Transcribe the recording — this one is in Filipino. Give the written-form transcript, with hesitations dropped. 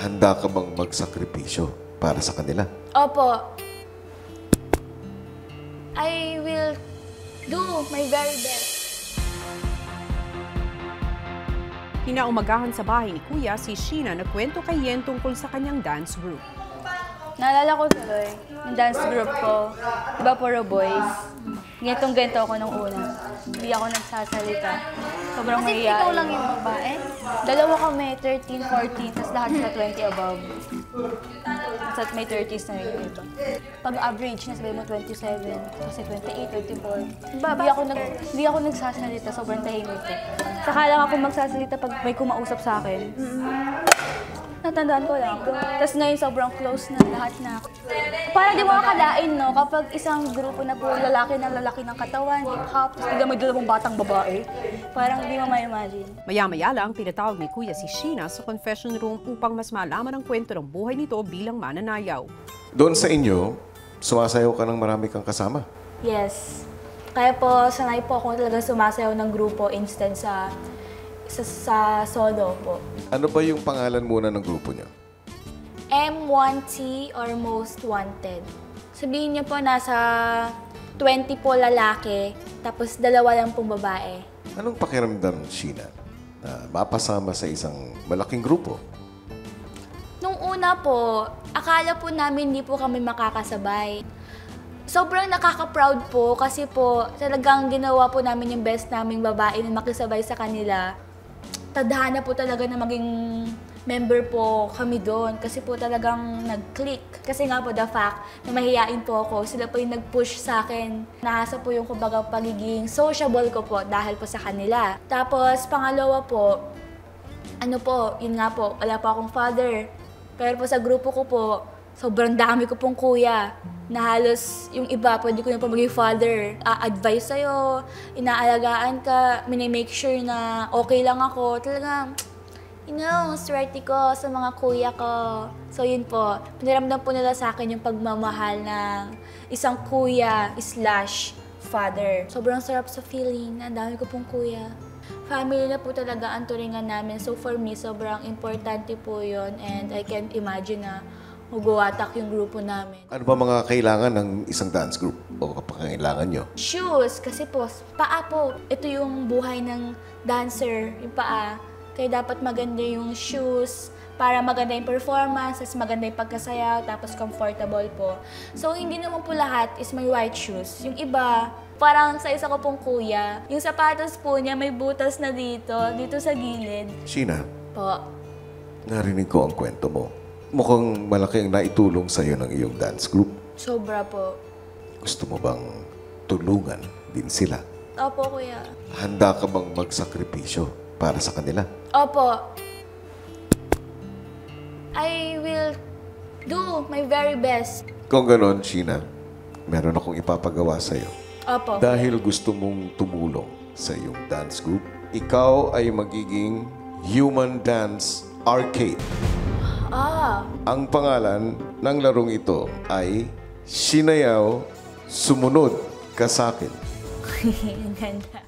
Handa ka bang magsakripisyo para sa kanila? Opo. I will do my very best. Kinaumagahan sa bahay ni Kuya si Sheena na kwento kay Yen tungkol sa kanyang dance group. Naalala ko tuloy, yung dance group ko, iba puro boys. Ganitong-ganito ako nung una. Hindi ako nagsasalita. Sobrang mahihain. Kasi ikaw lang yung babae? Dalawa kami, 13, 14, tapos lahat sila 20 above. Tapos may 30s na rin yung iba. Pag average na sabi mo 27, kasi 28, 24. Hindi ako nagsasalita, sobrang tahimik ko. Saka lang ako magsasalita pag may kumausap sa akin. Natandaan ko lang. Tapos ngayon sobrang close na lahat na. Parang di mo akalain, no? Kapag isang grupo na puro lalaki ng katawan, hip-hop, tapos bigla may dalawang batang babae. Parang di mo ma-imagine. Maya-maya lang, pinatawag ni Kuya si Sheena sa confession room upang mas malaman ang kwento ng buhay nito bilang mananayaw. Doon sa inyo, sumasayaw ka ng marami kang kasama. Yes. Kaya po, sanay po ako talaga sumasayaw ng grupo instead sa solo po. Ano ba yung pangalan muna ng grupo niyo? M1T or Most Wanted. Sabihin niyo po nasa 20 po lalaki, tapos 2 lang pong babae. Anong pakiramdam, Sheena, na mapasama sa isang malaking grupo? Nung una po, akala po namin hindi po kami makakasabay. Sobrang nakaka-proud po kasi po talagang ginawa po namin yung best naming babae na makisabay sa kanila. Tadhana po talaga na maging member po kami doon kasi po talagang nag-click. Kasi nga po the fact na mahihain po ako, sila po yung nag-push sa akin. Nahasa po yung kumbaga pagiging sociable ko po dahil po sa kanila. Tapos pangalawa po, yun nga po, wala po akong father. Pero po sa grupo ko po, sobrang dami ko pong kuya na halos yung iba, pwede ko na po maging father. Advice sa'yo, inaalagaan ka, minimake sure na okay lang ako. Talaga, swerte ko sa mga kuya ko. So yun po, piniramdam po nila sa akin yung pagmamahal ng isang kuya / father. Sobrang sarap sa feeling na dami ko pong kuya. Family na po talaga ang turingan namin. So for me, sobrang importante po yun and I can't imagine na magwawatak yung grupo namin. Ano ba mga kailangan ng isang dance group o kapangailangan nyo? Shoes, kasi po, paa po. Ito yung buhay ng dancer, yung paa. Kaya dapat maganda yung shoes para maganda yung performance, tapos maganda yung pagkasayaw, tapos comfortable po. So, hindi naman po lahat is may white shoes. Yung iba, parang sa isa ko pong kuya, yung sapatos po niya may butas na dito sa gilid. Sheena, Po. narinig ko ang kwento mo. Mukhang malaki ang naitulong sa'yo ng iyong dance group. Sobra po. Gusto mo bang tulungan din sila? Opo, kuya. Handa ka bang magsakripisyo para sa kanila? Opo. I will do my very best. Kung ganon, Sheena, meron akong ipapagawa sa'yo. Opo. Dahil gusto mong tumulong sa iyong dance group, ikaw ay magiging Human Dance Arcade. Ang pangalan ng larong ito ay Sinayaw, Sumunod Ka Sa'kin. Ang ganda.